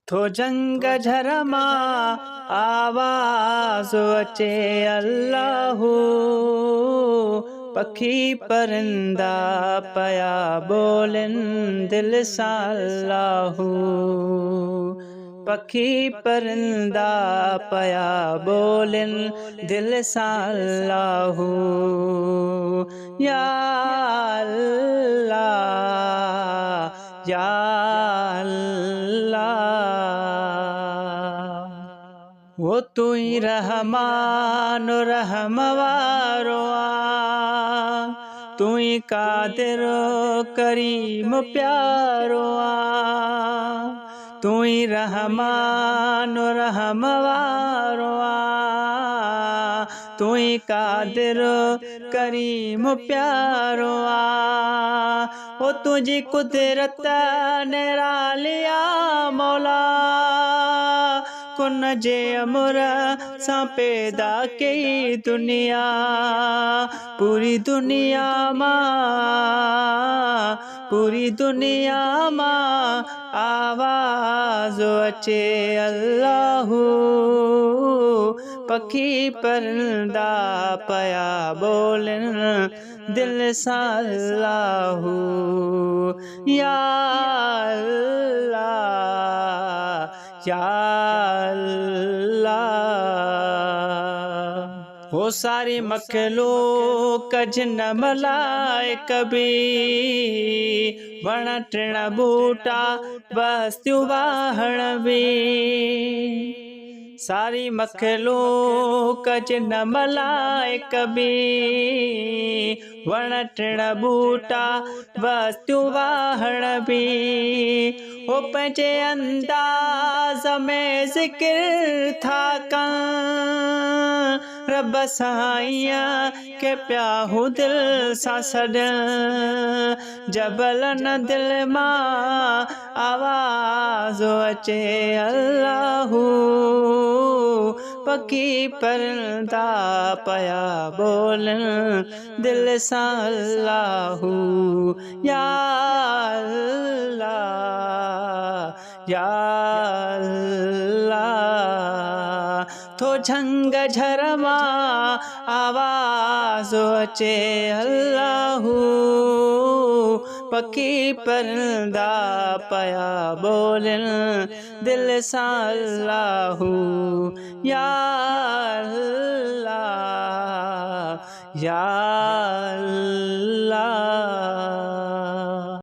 थो जंग झरमा आवाज़ अचे अल्लाहू पखी परिंदा पया बोलन दिल सां अल्लाहू पखी परिंदा पया बोलन दिल सां अल्लाहू या अल्लाह या अल्लाह वो तू ही रहमान रहम वारो आ तू ही कादिर करीम प्यारो आ तू ही रहमान रहम वारो आ तू ही कादिर करीम प्यारो आ वो तुझी कुदरत निरालिया मौला कुन जे अमर सां पैदा कई दुनिया पूरी दुनिया मां आवाज़ अचे अल्लाहू पखी परिंदा पया बोलन दिल सां अल्लाहू या अल्लाह या अल्लाह वो सारी मखलूक जिन मलाइक भी वण टिण बूटा बस्तियूं वाहण भी सारी मखलूक जिन मलाइक भी वण टिण बूटा बस्तियूं वाहण भी वो पंहिंजे अंदाज़ में ज़िक्र था कनि रब साईं के प्याहू दिल सां सॾ जबलन दिल मां आवाज़ अचे अल्लाहू पखी परिंदा पया बोलन दिल सां अल्लाहू या अल्लाह या अल्लाह थो झंग झरमा आवाज़ अचे अल्लाहू पखी परिंदा पया बोलन दिल सां अल्लाहू या अल्लाह या अल्लाह।